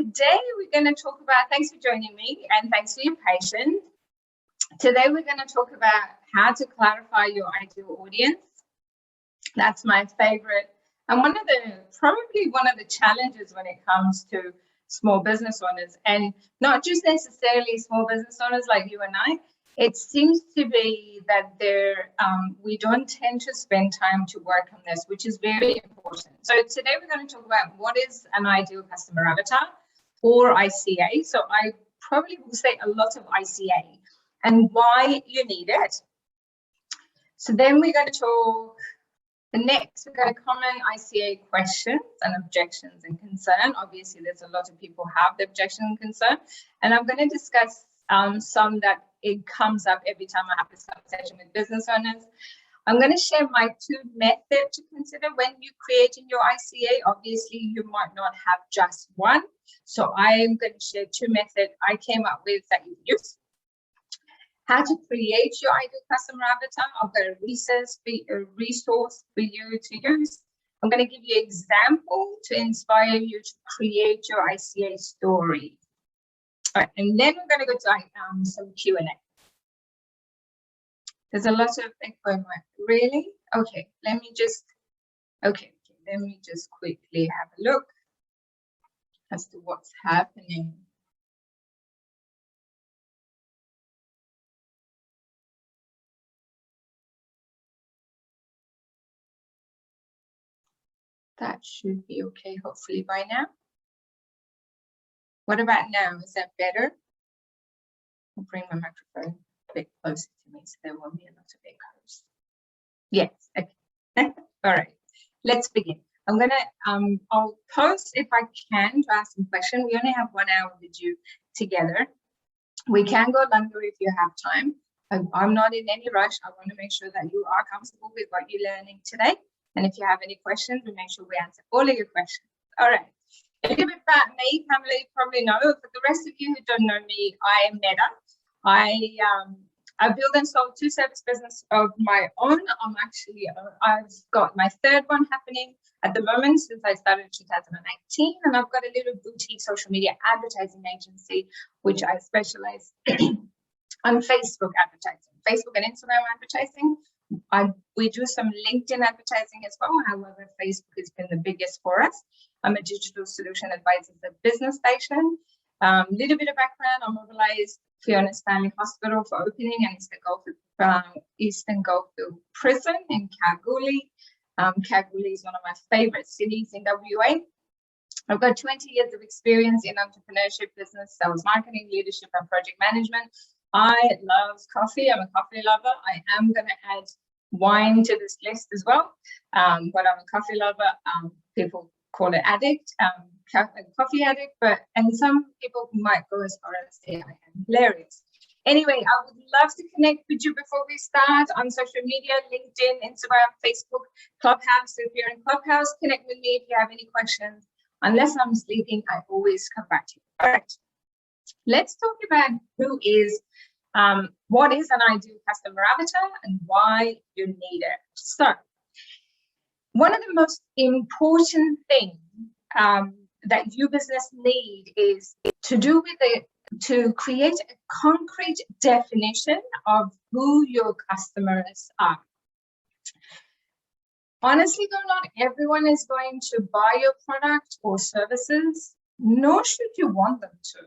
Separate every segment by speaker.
Speaker 1: today we're going to talk about, thanks for joining me and thanks for your patience. Today we're going to talk about how to clarify your ideal audience. That's my favorite and probably one of the challenges when it comes to small business owners, and not just necessarily small business owners like you and I. It seems to be that we don't tend to spend time to work on this, which is very important. So today we're going to talk about what is an ideal customer avatar, or ICA. So I probably will say a lot of ICA and why you need it. So then we're going to talk, next we're going to comment ICA questions and objections and concern. Obviously, there's a lot of people have the objection and concern, and I'm going to discuss some that it comes up every time I have this conversation with business owners. I'm going to share my 2 methods to consider when you're creating your ICA. Obviously, you might not have just one. So I am going to share 2 methods I came up with that you use. How to create your ideal customer avatar. I've got a resource for you to use. I'm going to give you an example to inspire you to create your ICA story. All right, and then we're going to go to some Q&A. There's a lot of echo. Really? Okay, let me just quickly have a look as to what's happening. That should be okay, hopefully by now. What about now? Is that better? I'll bring my microphone a bit closer to me so there won't be a lot of echoes. Yes, okay. All right, let's begin. I'm gonna, I'll pause if I can to ask some questions. We only have 1 hour with you together. We can go longer if you have time. I'm not in any rush. I want to make sure that you are comfortable with what you're learning today. And if you have any questions, we make sure we answer all of your questions. All right. A little bit about me, Pamela, you probably know. For the rest of you who don't know me, I am Neda. I build and sold 2 service businesses of my own. I've got my 3rd one happening at the moment since I started in 2018, and I've got a little boutique social media advertising agency, which I specialize on Facebook advertising, Facebook and Instagram advertising. We do some LinkedIn advertising as well. However, Facebook has been the biggest for us. I'm a digital solution advisor at Business Station. Little bit of background, I mobilized Fiona Stanley Hospital for opening and Eastern Goldfield Prison in Kalgoorlie. Kalgoorlie is one of my favorite cities in WA. I've got 20 years of experience in entrepreneurship, business, sales, marketing, leadership, and project management. I love coffee. I'm a coffee lover. I am going to add wine to this list as well, but I'm a coffee lover. People call it addict, coffee addict, and some people might go as far as say I am hilarious. Anyway, I would love to connect with you before we start on social media, LinkedIn, Instagram, Facebook, Clubhouse. If you're in Clubhouse, connect with me if you have any questions. Unless I'm sleeping, I always come back to you. All right, let's talk about what is an ideal customer avatar and why you need it. So, one of the most important things that your business need is to create a concrete definition of who your customers are. Honestly, though, not everyone is going to buy your product or services, nor should you want them to.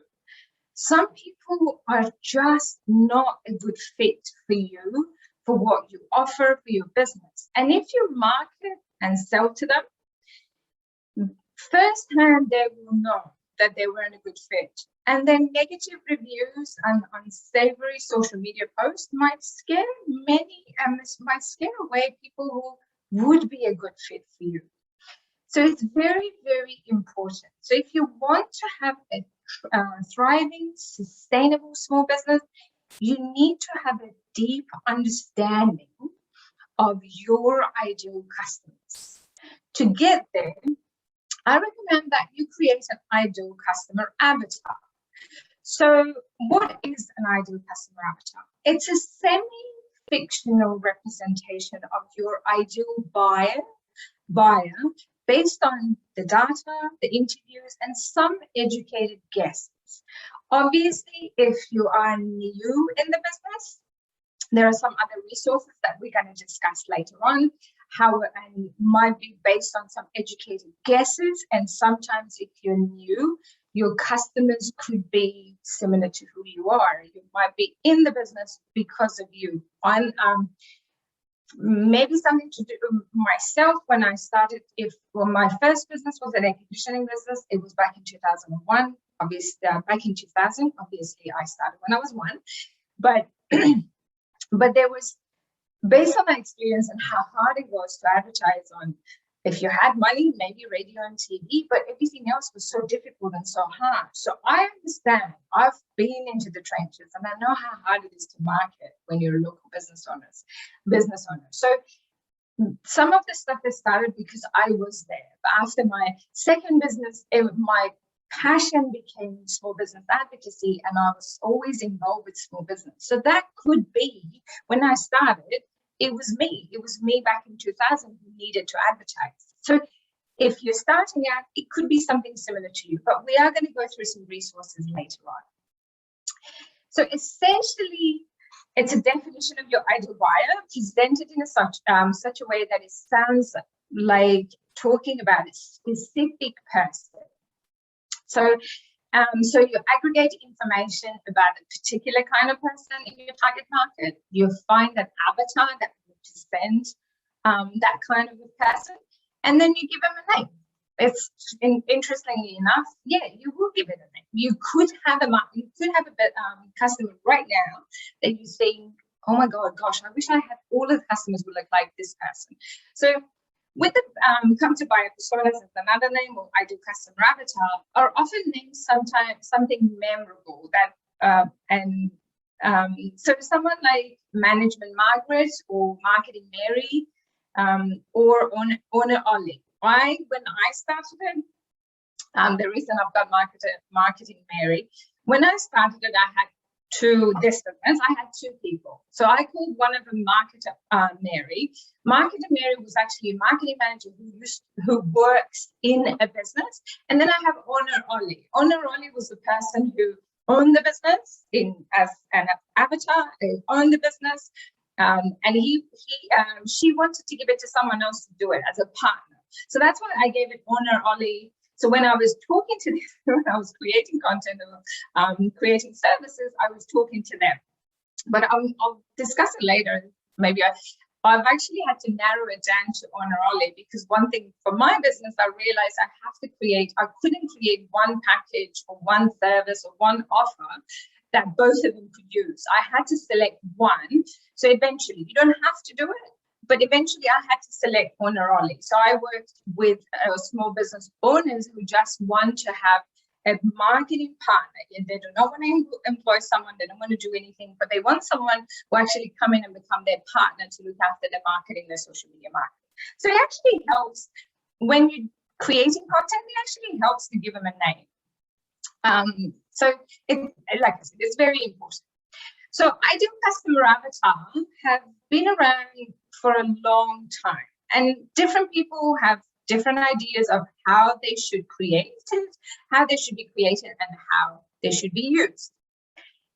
Speaker 1: Some people are just not a good fit for you, for what you offer, for your business. And if you market and sell to them, firsthand they will know that they weren't a good fit. And then negative reviews and unsavory social media posts might scare many, and this might scare away people who would be a good fit for you. So it's very, very important. So if you want to have a thriving, sustainable small business, you need to have a deep understanding of your ideal customers. To get there, I recommend that you create an ideal customer avatar. So what is an ideal customer avatar? It's a semi-fictional representation of your ideal buyer based on the data, the interviews, and some educated guesses. Obviously, if you are new in the business, there are some other resources that we're going to discuss later on, and might be based on some educated guesses. And sometimes if you're new, your customers could be similar to who you are. You might be in the business because of you. Maybe something to do with myself when I started. My first business was an air conditioning business. It was back in 2001. Obviously, back in 2000. Obviously, I started when I was 1, but but there was, based on my experience and how hard it was to advertise on. If you had money, maybe radio and TV, but everything else was so difficult and so hard. So I understand. I've been into the trenches, and I know how hard it is to market when you're a local business owner. So some of the stuff that started because I was there. But after my second business, my passion became small business advocacy, and I was always involved with small business. So that could be when I started. It was me back in 2000 who needed to advertise. So if you're starting out, it could be something similar to you, but we are going to go through some resources later on. So essentially, it's a definition of your ideal buyer presented in such a way that it sounds like talking about a specific person. So you aggregate information about a particular kind of person in your target market. You find an avatar that represents that kind of a person, and then you give them a name. It's interestingly enough, you will give it a name. You could have a customer right now that you think, oh my gosh, I wish I had all of the customers who look like this person. So with the come to buyer personas as another name, or ideal customer avatar, are often named sometimes something memorable that so someone like Management Margaret or Marketing Mary or Owner Ollie. When I started it, the reason I've got Marketing Mary, when I started it, I had two disciplines. I had two people. So I called one of them Marketer Mary. Marketer Mary was actually a marketing manager who works in a business. And then I have Owner Ollie. Owner Ollie was the person who owned the business as an avatar, owned the business. And she wanted to give it to someone else to do it as a partner. So that's why I gave it Owner Ollie. So when I was talking to them, when I was creating content or creating services, I was talking to them. But I'll discuss it later. Maybe I've actually had to narrow it down to Owner Ollie, because one thing for my business, I realized I couldn't create one package or one service or one offer that both of them could use. I had to select one. So eventually, you don't have to do it, but eventually I had to select Owner Ollie. So I worked with small business owners who just want to have a marketing partner. They do not want to employ someone, they don't want to do anything, but they want someone who actually come in and become their partner to look after their marketing, their social media marketing. So it actually helps when you're creating content, it actually helps to give them a name. So like I said, it's very important. So ideal customer avatar have been around for a long time, and different people have different ideas of how they should create it, how they should be created, and how they should be used.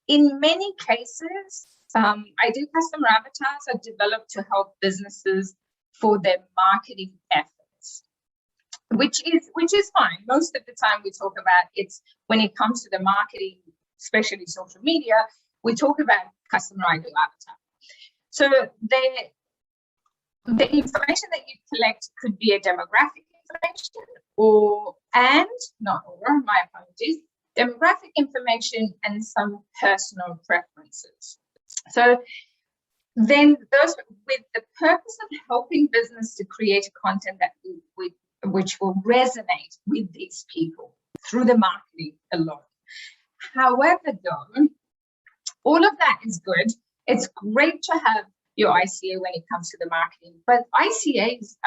Speaker 1: In many cases, ideal customer avatars are developed to help businesses for their marketing efforts, which is fine. Most of the time we talk about it's when it comes to the marketing, especially social media, we talk about customer ideal avatar. So the information that you collect could be a demographic information my apologies, demographic information and some personal preferences. So then those with the purpose of helping business to create content that which will resonate with these people through the marketing alone. However, though, all of that is good. It's great to have your ICA when it comes to the marketing, but ICAs,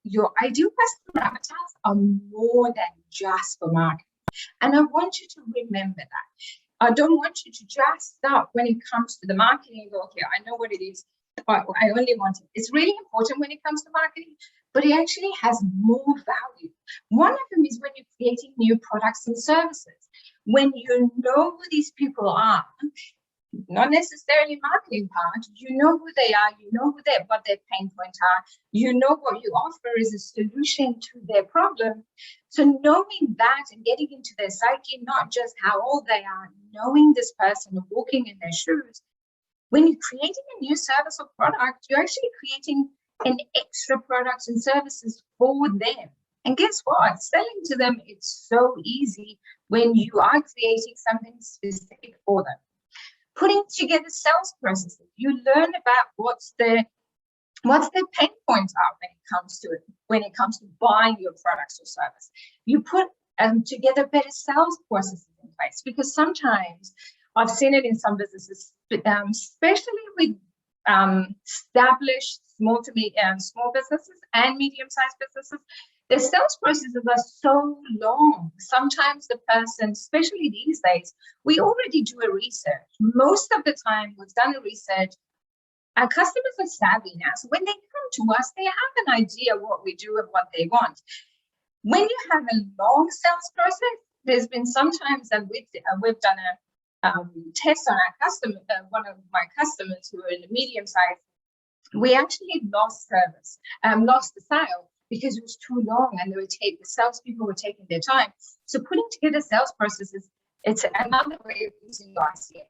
Speaker 1: your ideal customer avatars are more than just for marketing. And I want you to remember that. I don't want you to just stop when it comes to the marketing and go, okay, I know what it is. I only want it. It's really important when it comes to marketing, but it actually has more value. One of them is when you're creating new products and services. When you know who these people are, not necessarily marketing part, you know who they are, you know what their pain points are, you know what you offer is a solution to their problem. So knowing that and getting into their psyche, not just how old they are, knowing this person, walking in their shoes. When you're creating a new service or product, you're actually creating an extra products and services for them. And guess what? Selling to them, it's so easy when you are creating something specific for them. Putting together sales processes, you learn about what's their pain points are when it comes to buying your products or service. You put together better sales processes in place, because sometimes I've seen it in some businesses, especially with established small businesses and medium-sized businesses. The sales processes are so long. Sometimes the person, especially these days, we already do a research. Most of the time, we've done a research. Our customers are savvy now. So when they come to us, they have an idea what we do and what they want. When you have a long sales process, there's been sometimes that we've done a test on our customer, one of my customers who are in the medium size. We actually lost the sale, because it was too long and the salespeople were taking their time. So putting together sales processes, it's another way of using your ICA.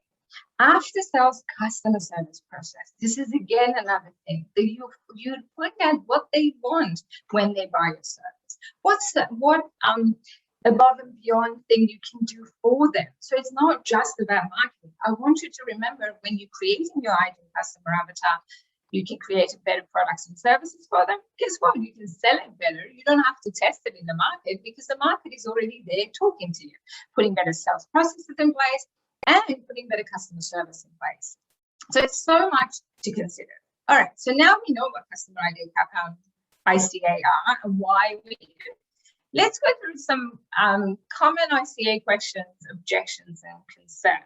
Speaker 1: After sales customer service process, this is again another thing that you find out what they want when they buy your service. What above and beyond thing you can do for them. So it's not just about marketing. I want you to remember, when you're creating your ideal customer avatar, you can create better products and services for them. Guess what? You can sell it better. You don't have to test it in the market, because the market is already there talking to you. Putting better sales processes in place and putting better customer service in place. So it's so much to consider. All right, so now we know what customer ideal ICA are and why we do. Let's go through some common ICA questions, objections, and concerns.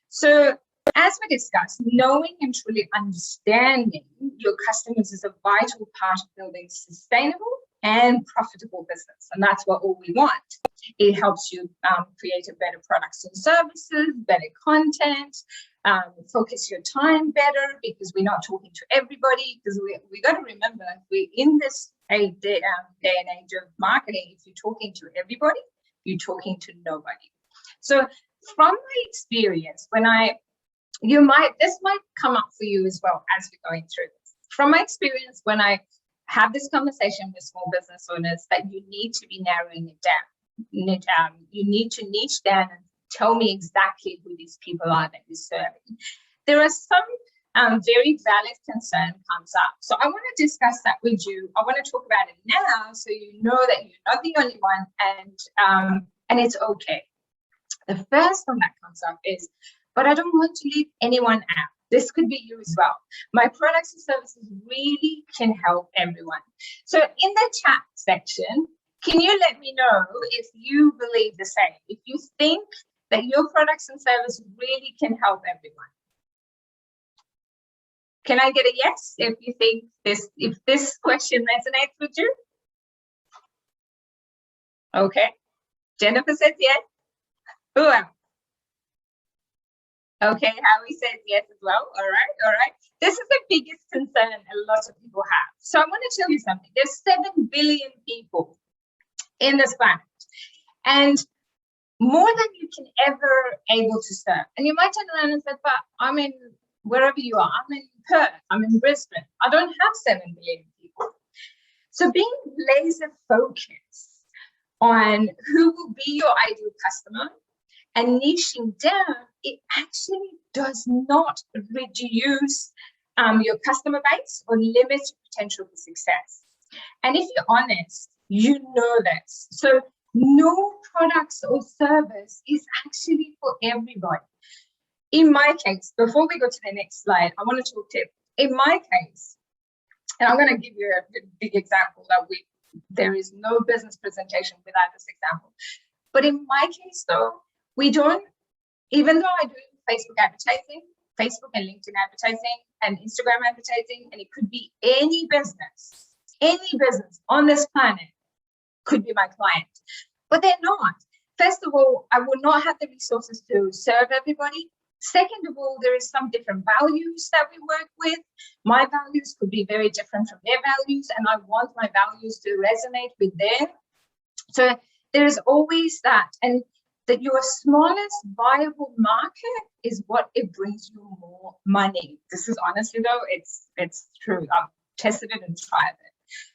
Speaker 1: So, as we discussed, knowing and truly understanding your customers is a vital part of building sustainable and profitable business. And that's what all we want. It helps you create a better products and services, better content, focus your time better, because we're not talking to everybody. Because we got to remember, we're in this day and age of marketing. If you're talking to everybody, you're talking to nobody. So from my experience, this might come up for you as well as we're going through this. From my experience, when I have this conversation with small business owners, that you need to be narrowing it down. You need to niche down and tell me exactly who these people are that you're serving. There are some very valid concern comes up. So I want to discuss that with you. I want to talk about it now, so you know that you're not the only one, and it's okay. The first one that comes up is, but I don't want to leave anyone out. This could be you as well. My products and services really can help everyone. So in the chat section, can you let me know if you believe the same? If you think that your products and services really can help everyone? Can I get a yes if you think if this question resonates with you? Okay. Jennifer says yes. Who else? Okay, Howie says yes as well. All right. This is the biggest concern a lot of people have. So I want to tell you something. There's 7 billion people in this planet, and more than you can ever able to serve. And you might turn around and say, but I'm in wherever you are. I'm in Perth. I'm in Brisbane. I don't have 7 billion people. So being laser focused on who will be your ideal customer and niching down, it actually does not reduce your customer base or limit potential for success. And if you're honest, you know this. So no products or service is actually for everybody. In my case, before we go to the next slide, I want to talk to you. In my case, and I'm going to give you a big example that there is no business presentation without this example. But in my case, though, we don't, even though I do Facebook advertising, Facebook and LinkedIn advertising and Instagram advertising, and it could be any business on this planet could be my client, but they're not. First of all, I will not have the resources to serve everybody. Second of all, there is some different values that we work with. My values could be very different from their values, and I want my values to resonate with theirs. So there's always that, and that your smallest viable market is what it brings you more money. This is honestly though, it's true. I've tested it and tried it.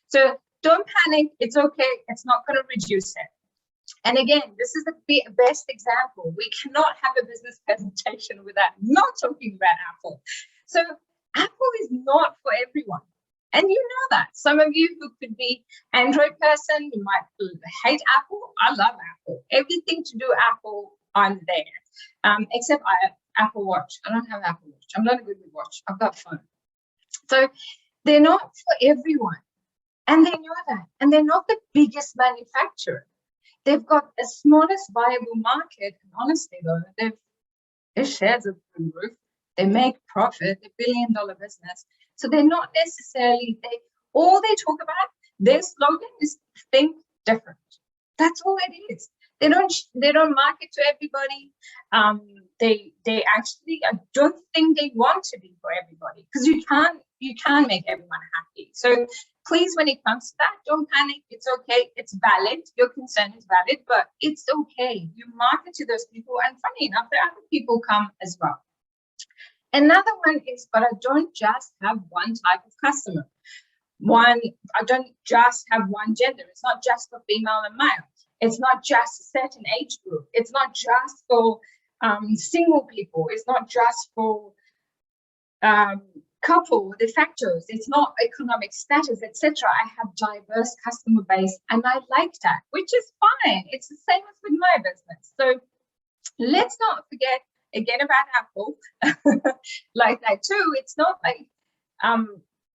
Speaker 1: So don't panic. It's okay. It's not going to reduce it. And again, this is the best example. We cannot have a business presentation without not talking about Apple. So Apple is not for everyone. And you know that. Some of you who could be Android person, you might hate Apple. I love Apple. Everything to do Apple, I'm there. Except I have Apple Watch. I don't have Apple Watch. I'm not good with watch. I've got phone. So they're not for everyone. And they know that. And they're not the biggest manufacturer. They've got a smallest viable market. And honestly, though, their shares are through the roof. They make profit. They're $1 billion business. So they're not necessarily, all they talk about, their slogan is think different. That's all it is. They don't market to everybody. They actually, I don't think they want to be for everybody, because you can't make everyone happy. So please, when it comes to that, don't panic. It's okay. It's valid. Your concern is valid, but it's okay. You market to those people, and funny enough, there are other people come as well. Another one is, but I don't just have one type of customer. I don't just have one gender. It's not just for female and male. It's not just a certain age group. It's not just for single people. It's not just for couple, de factos. It's not economic status, etc. I have diverse customer base, and I like that, which is fine. It's the same as with my business. So let's not forget again about Apple like that too. It's not like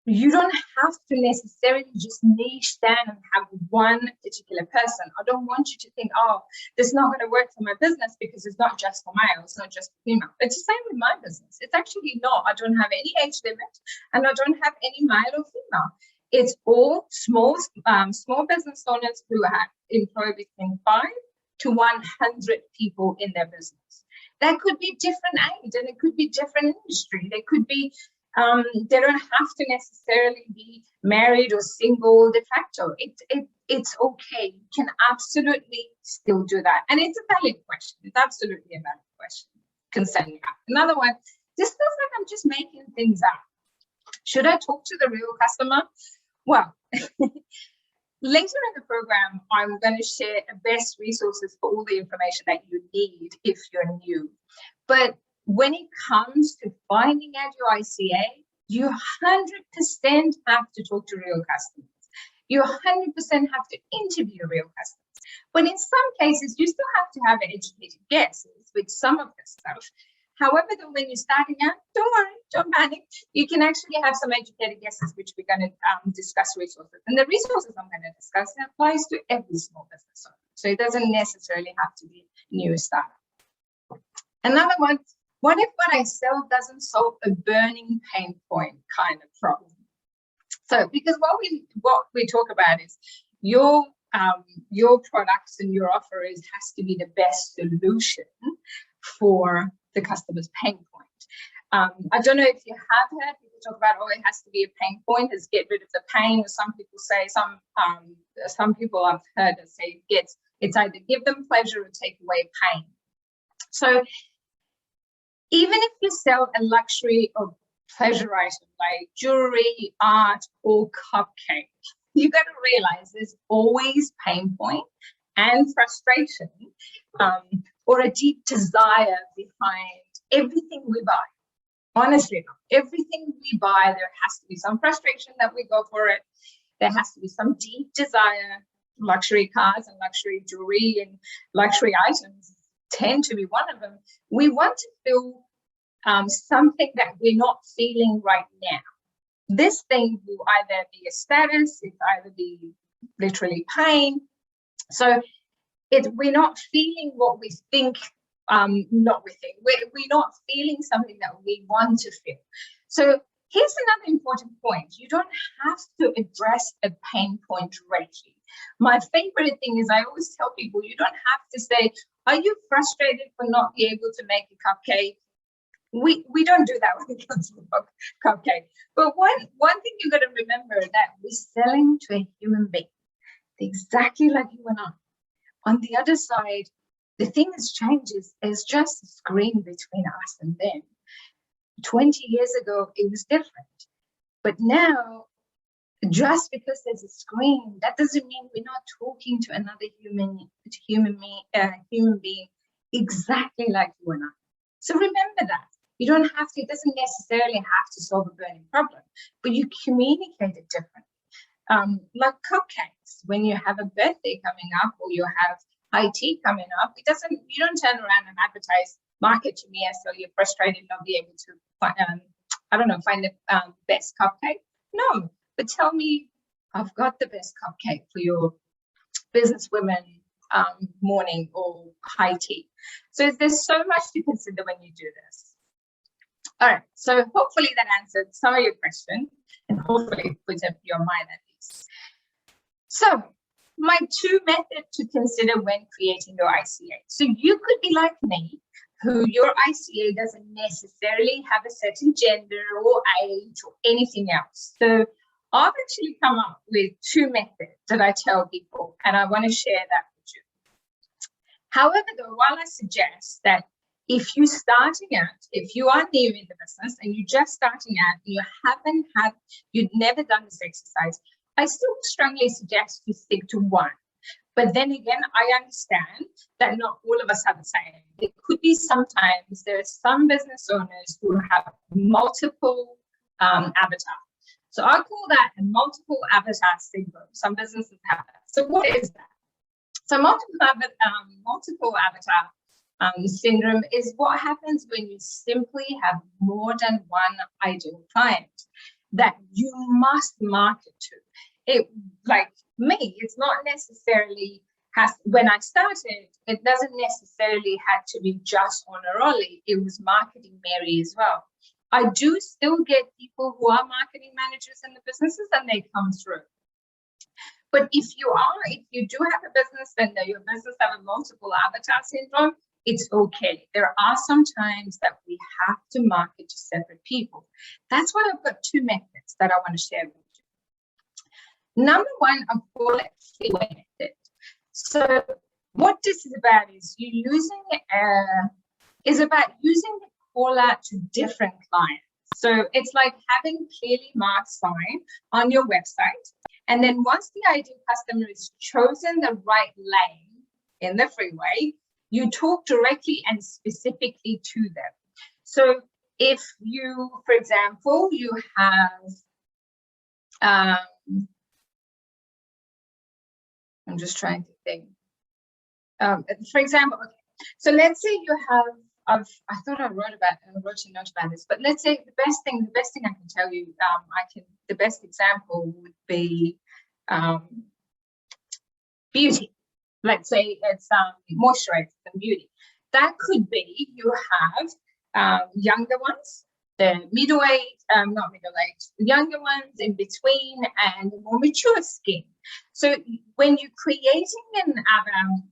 Speaker 1: you don't have to necessarily just niche down and have one particular person. I don't want you to think, oh, this is not going to work for my business because it's not just for male, it's not just for female. It's the same with my business. It's actually not. I don't have any age limit, and I don't have any male or female. It's all small business owners who employ between 5 to 100 people in their business. That could be different age, and it could be different industry. They could be they don't have to necessarily be married or single de facto. It's okay. You can absolutely still do that. And it's a valid question. It's absolutely a valid question concerning that. Another one, this feels like I'm just making things up. Should I talk to the real customer? Well, later in the program, I'm going to share the best resources for all the information that you need if you're new. But when it comes to finding out your ICA, you 100% have to talk to real customers. You 100% have to interview real customers. But in some cases, you still have to have educated guesses with some of the stuff. However, when you're starting out, don't worry, don't panic. You can actually have some educated guesses, which we're going to discuss resources. And the resources I'm going to discuss applies to every small business owner. So it doesn't necessarily have to be new startup. Another one, what if what I sell doesn't solve a burning pain point kind of problem? So because what we talk about is your products and your offer has to be the best solution for the customer's pain point. I don't know if you have heard people talk about, oh, it has to be a pain point, is get rid of the pain. Or some people say, some people I've heard say it's either give them pleasure or take away pain. So even if you sell a luxury or pleasure item like jewelry, art, or cupcake, you got to realize there's always pain point and frustration, or a deep desire behind everything we buy. Honestly, everything we buy, there has to be some frustration that we go for it. There has to be some deep desire. Luxury cars and luxury jewelry and luxury items tend to be one of them. We want to feel something that we're not feeling right now. This thing will either be a status, it either be literally pain. So we're not feeling what we think not within. We're not feeling something that we want to feel. So here's another important point. You don't have to address a pain point directly. My favorite thing is I always tell people, you don't have to say, are you frustrated for not being able to make a cupcake? We don't do that when it comes to cupcake. But one thing you got to remember that we're selling to a human being, exactly like you and I. On the other side, the thing that's changed is there's just a screen between us and them. 20 years ago, it was different. But now, just because there's a screen, that doesn't mean we're not talking to another human being exactly like you and I. So remember that. You don't have to, it doesn't necessarily have to solve a burning problem, but you communicate it differently. Like cupcakes, when you have a birthday coming up or you have high tea coming up, you don't turn around and advertise, market to me as though you're frustrated not be able to find the best cupcake. No, but tell me, I've got the best cupcake for your businesswomen morning or high tea. So there's so much to consider when you do this. All right, so hopefully that answered some of your question and hopefully puts up your mind at least. So my two methods to consider when creating your ICA. So you could be like me, who your ICA doesn't necessarily have a certain gender or age or anything else. So I've actually come up with two methods that I tell people, and I want to share that with you. However, though, while I suggest that if you're starting out, if you are new in the business and you're just starting out, you've never done this exercise, I still strongly suggest you stick to one. But then again, I understand that not all of us are the same. It could be sometimes there are some business owners who have multiple avatars. So I call that a multiple avatar syndrome. Some businesses have that. So what is that? So multiple avatar syndrome is what happens when you simply have more than one ideal client that you must market to. It, like me, it's not necessarily when I started, it doesn't necessarily have to be just on a Raleigh. It was marketing Mary as well. I do still get people who are marketing managers in the businesses and they come through. But if you do have a business and your business have a multiple avatar syndrome, it's okay. There are some times that we have to market to separate people. That's why I've got two methods that I want to share with you. Number one, I call it freeway method. So what this is about is about using the caller to different clients. So it's like having clearly marked sign on your website. And then once the ideal customer is chosen the right lane in the freeway, you talk directly and specifically to them. So if you, for example, you have, I'm just trying to think. For example, okay. So let's say you have, I thought I wrote a note about this, but let's say the best thing I can tell you, the best example would be beauty. Let's say it's moisturizers and beauty. That could be you have younger ones, the not middle-aged, younger ones in between, and more mature skin. So when you're creating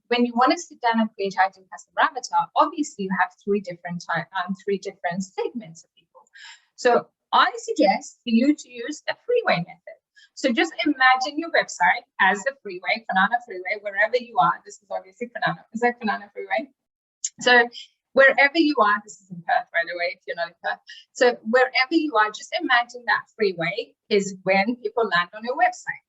Speaker 1: when you want to sit down and create ideal customer avatar, obviously you have three different segments of people. So I suggest for you to use the freeway method. So just imagine your website as the freeway, Banana Freeway, wherever you are. This is obviously Banana. Is that Banana Freeway? So wherever you are, this is in Perth, by the way, if you're not in Perth. So wherever you are, just imagine that freeway is when people land on your website.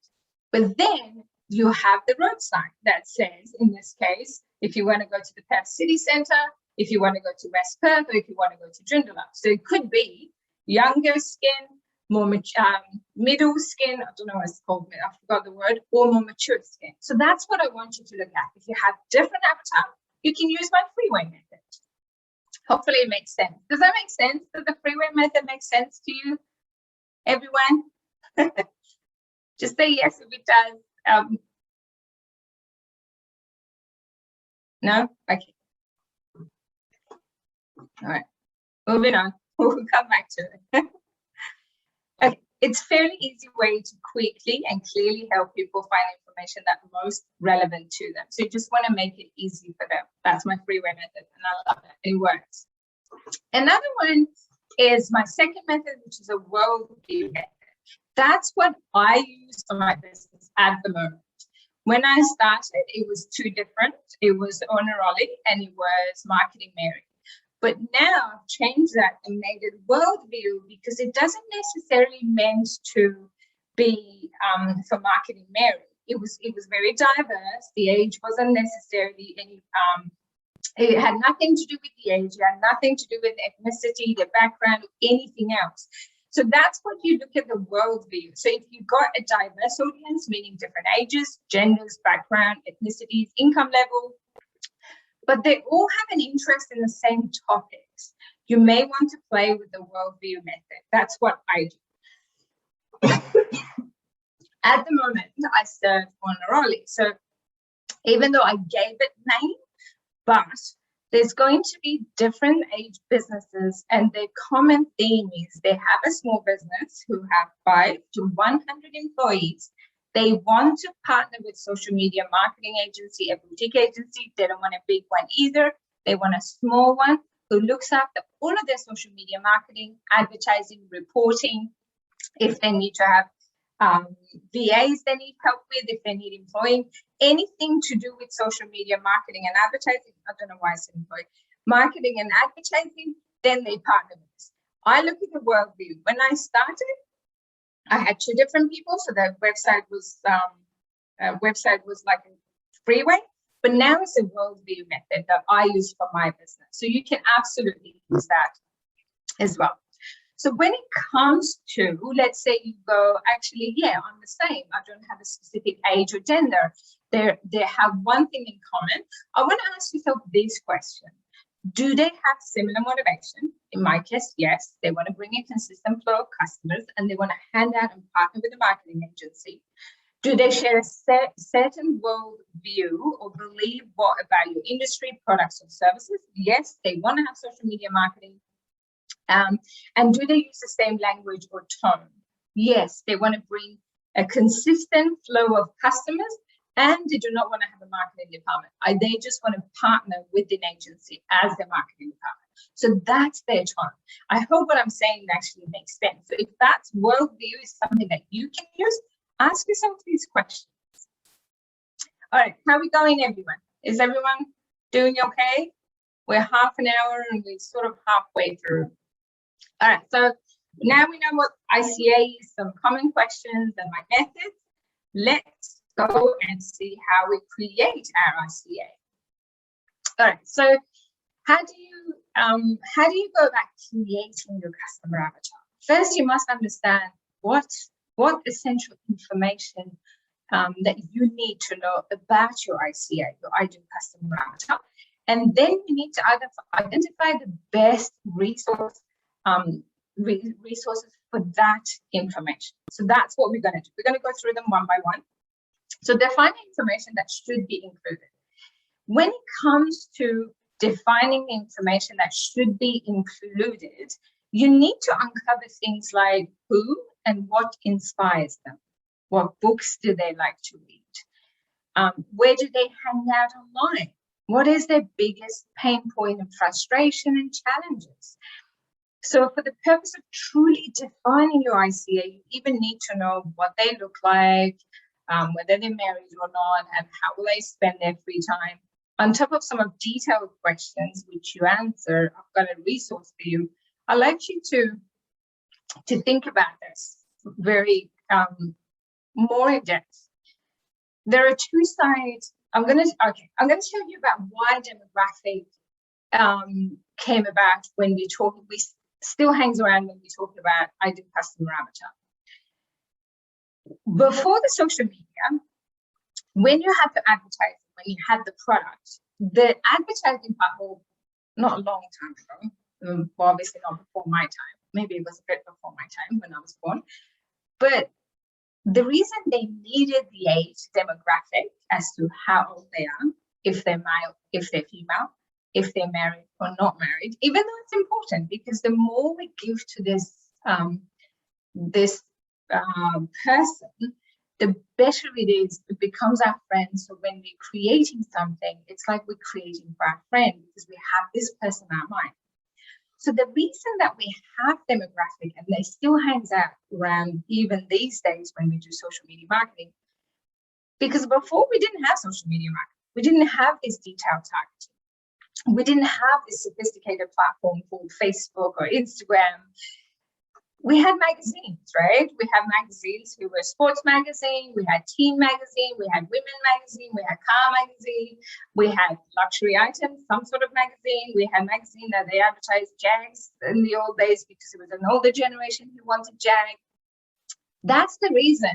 Speaker 1: But then you have the road sign that says, in this case, if you want to go to the Perth City Centre, if you want to go to West Perth, or if you want to go to Joondalup. So it could be younger skin, more middle skin, I don't know what it's called, I forgot the word, or more mature skin. So that's what I want you to look at. If you have different avatar, you can use my freeway method. Hopefully it makes sense. Does that make sense? Does the freeway method make sense to you, everyone? Just say yes if it does. No? Okay. All right, moving on. We'll come back to it. Okay, it's fairly easy way to quickly and clearly help people find information that's most relevant to them. So you just want to make it easy for them. That's my freeway method, and I love it. It works. Another one is my second method, which is a worldview method. That's what I use for my business at the moment. When I started, it was two different. It was Owner Ollie and it was Marketing Mary. But now I've changed that and made it worldview, because it doesn't necessarily meant to be for Marketing Mary. It was very diverse. The age wasn't necessarily any. It had nothing to do with the age. It had nothing to do with ethnicity, the background, anything else. So that's what you look at the worldview. So if you've got a diverse audience, meaning different ages, genders, background, ethnicities, income level, but they all have an interest in the same topics, you may want to play with the worldview method. That's what I do. At the moment, I serve Owner Ollie. So even though I gave it name, but there's going to be different age businesses, and their common theme is they have a small business who have 5 to 100 employees. They want to partner with social media marketing agency, a boutique agency. They don't want a big one either. They want a small one who looks after all of their social media marketing, advertising, reporting. If they need to have VAs they need help with, if they need employing, anything to do with social media marketing and advertising. I don't know why I said employee. Marketing and advertising, then they partner with us. I look at the worldview. When I started, I had 2 different people, so the website was like a freeway, but now it's a worldview method that I use for my business. So you can absolutely use that as well. So when it comes to, let's say you go, actually, yeah, I'm the same. I don't have a specific age or gender. They have one thing in common. I want to ask yourself this question. Do they have similar motivation? In my case, yes. They want to bring a consistent flow of customers and they want to hand out and partner with a marketing agency. Do they share a certain worldview or believe what about your industry, products, or services? Yes, they want to have social media marketing. And do they use the same language or tone? Yes, they want to bring a consistent flow of customers, and they do not want to have a marketing department. They just want to partner with an agency as their marketing department. So that's their tone. I hope what I'm saying actually makes sense. So if that worldview is something that you can use, ask yourself these questions. All right, how are we going, everyone? Is everyone doing okay? We're half an hour and we're sort of halfway through. All right, so now we know what ICA is, some common questions and my methods. Let's go and see how we create our ICA. All right, so how do you go about creating your customer avatar? First, you must understand what essential information that you need to know about your ICA, your ideal customer avatar, and then you need to identify the best resources for that information. So that's what we're going to do. We're going to go through them one by one. So define information that should be included. When it comes to defining information that should be included, you need to uncover things like who and what inspires them. What books do they like to read? Where do they hang out online? What is their biggest pain point and frustration and challenges? So for the purpose of truly defining your ICA, you even need to know what they look like, whether they're married or not, and how will they spend their free time. On top of some of detailed questions which you answer, I've got a resource for you. I'd like you to think about this very more in depth. There are 2 sides. I'm going to tell you about why demographic came about when we still hangs around when we talk about ideal customer avatar. Before the social media, when you had the advertising, when you had the product, the advertising part, well, not a long time ago, well, obviously not before my time, maybe it was a bit before my time when I was born, but the reason they needed the age demographic as to how old they are, if they're male, if they're female, if they're married or not married, even though it's important, because the more we give to this person, the better it is. It becomes our friend. So when we're creating something, it's like we're creating for our friend because we have this person in our mind. So the reason that we have demographic, and they still hangs out around even these days when we do social media marketing, because before we didn't have social media marketing, we didn't have this detailed targeting, we didn't have this sophisticated platform called Facebook or Instagram. We had magazines, right? We had magazines. We were sports magazine, we had teen magazine, we had women magazine, we had car magazine, we had luxury items, some sort of magazine. We had magazine that they advertised Jags in the old days because it was an older generation who wanted Jag. That's the reason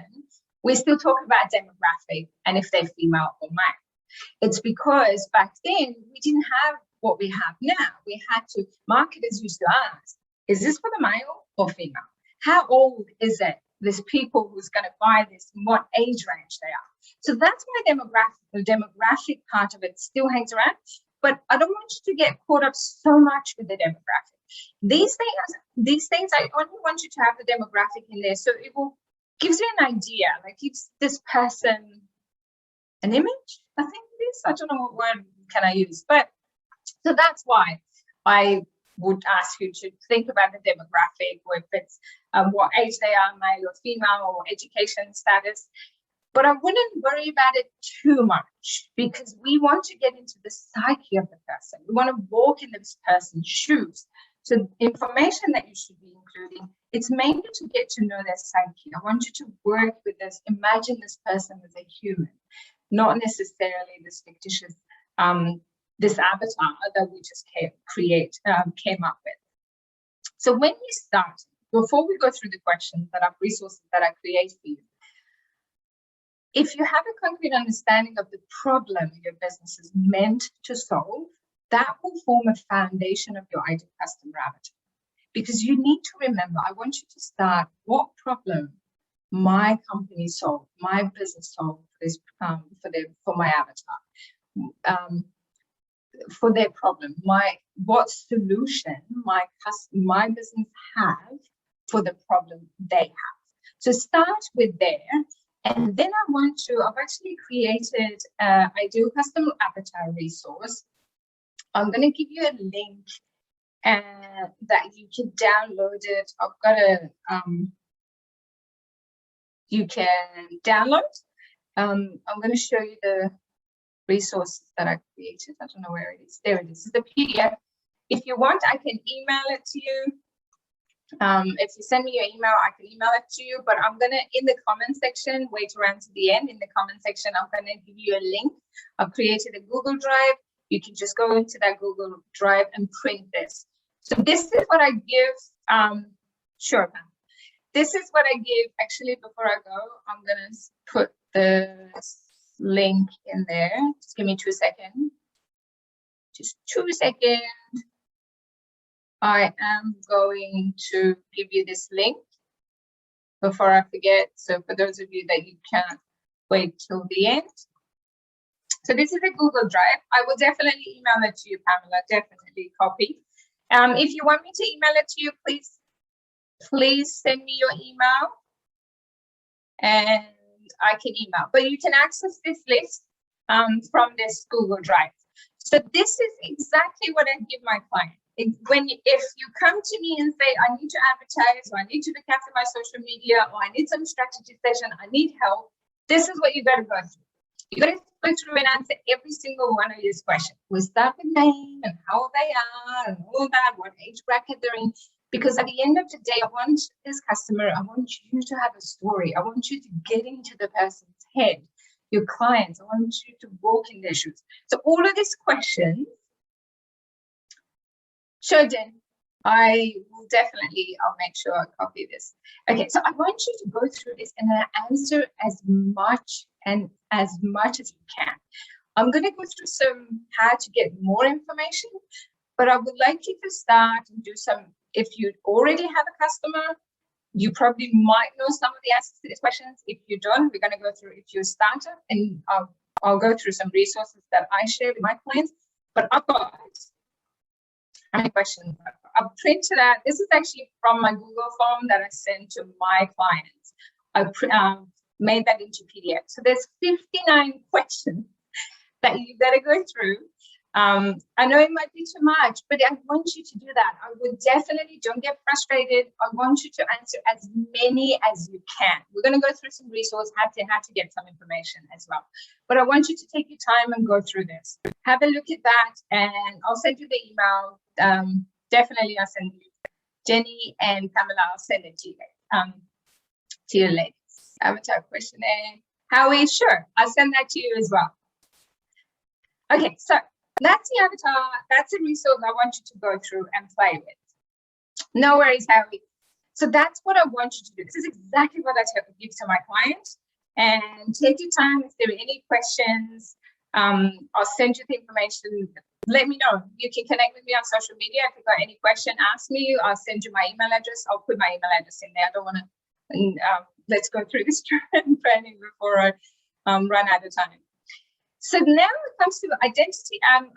Speaker 1: we still talk about demographic and if they're female or male. It's because back then we didn't have what we have now. We had to, marketers used to ask, is this for the male or female? How old is it? There's people who's going to buy this and what age range they are. So that's why the demographic part of it still hangs around. But I don't want you to get caught up so much with the demographic. These things, I only want you to have the demographic in there so it will gives you an idea, like gives this person an image, I think it is. I don't know what word can I use, but so that's why I would ask you to think about the demographic, or if it's what age they are, male or female, or education status. But I wouldn't worry about it too much because we want to get into the psyche of the person. We want to walk in this person's shoes. So information that you should be including, it's mainly to get to know their psyche. I want you to work with this, imagine this person as a human, not necessarily this fictitious this avatar that we just came up with. So when you start, before we go through the questions that are resources that I create for you, if you have a concrete understanding of the problem your business is meant to solve, that will form a foundation of your ideal customer avatar. Because you need to remember, I want you to start what problem my company solved, my business solved for this for my avatar. For their problem, what solution my business have for the problem they have. So start with there, and then I've actually created an ideal customer avatar resource. I'm going to give you a link that you can download it. I've got you can download. I'm going to show you the resources that I created. I don't know where it is. There it is. It's the PDF. If you want, I can email it to you. If you send me your email, I can email it to you. But I'm gonna, in the comment section, wait around to the end. In the comment section, I'm gonna give you a link. I've created a Google Drive. You can just go into that Google Drive and print this. So this is what I give. Sure, ma'am. This is what I give. Actually, before I go, I'm gonna put the link in there. Just give me 2 seconds. Just 2 seconds. I am going to give you this link before I forget. So for those of you that you can't wait till the end. So this is a Google Drive. I will definitely email it to you, Pamela. Definitely copy. If you want me to email it to you, please send me your email and I can email. But you can access this list from this Google Drive. So this is exactly what I give my client. If you come to me and say, I need to advertise, or I need to look after my social media, or I need some strategy session, I need help, this is what you got to go through. You got to go through and answer every single one of these questions. We start with name and how old they are and all that, what age bracket they're in. Because at the end of the day, I want this customer, I want you to have a story. I want you to get into the person's head, your clients. I want you to walk in their shoes. So all of these questions, sure, Jen, I'll make sure I copy this. Okay, so I want you to go through this and answer as much as you can. I'm going to go through some how to get more information, but I would like you to start and do some. If you already have a customer, you probably might know some of the answers to these questions. If you don't, we're going to go through if you're a starter, and I'll go through some resources that I share with my clients. But I've got, how many questions? I've printed out, this is actually from my Google form that I sent to my clients. I made that into PDF. So there's 59 questions that you've got to go through. I know it might be too much, but I want you to do that. I would definitely, don't get frustrated. I want you to answer as many as you can. We're going to go through some resources, how to get some information as well. But I want you to take your time and go through this. Have a look at that, and I'll send you the email. Definitely, I'll send you, Jenny and Pamela, I'll send it to you ladies. Avatar questionnaire. Howie, sure, I'll send that to you as well. Okay, so that's the avatar. That's a resource I want you to go through and play with. No worries, Howie. So that's what I want you to do. This is exactly what I give to my clients. And take your time. If there are any questions, I'll send you the information. Let me know. You can connect with me on social media. If you've got any question, ask me. I'll send you my email address. I'll put my email address in there. I don't want to, let's go through this training before I run out of time. So now it comes to identifying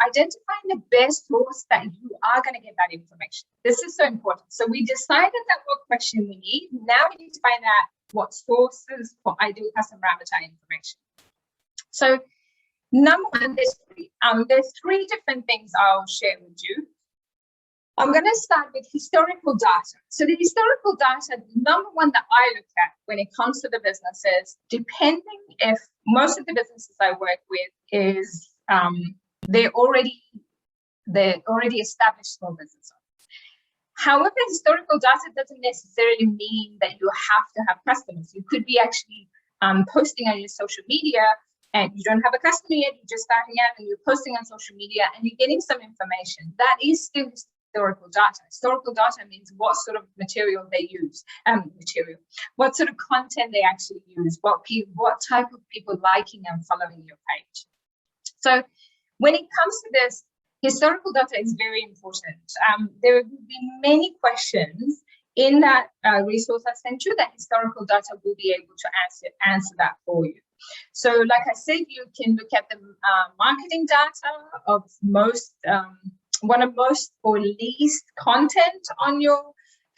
Speaker 1: the best source that you are going to get that information. This is so important. So we decided that what question we need. Now we need to find out what sources for ideal customer avatar information. So number one, there's three different things I'll share with you. I'm going to start with historical data. So the historical data, number one that I look at when it comes to the businesses, depending if most of the businesses I work with is they're already established small business owners. However, historical data doesn't necessarily mean that you have to have customers. You could be actually posting on your social media and you don't have a customer yet, you're just starting out and you're posting on social media and you're getting some information. That is still historical data. Historical data means what sort of material they use, what sort of content they actually use, what type of people liking and following your page. So when it comes to this, historical data is very important. There will be many questions in that resource I sent you that historical data will be able to answer that for you. So like I said, you can look at the marketing data of most, one of most or least content on your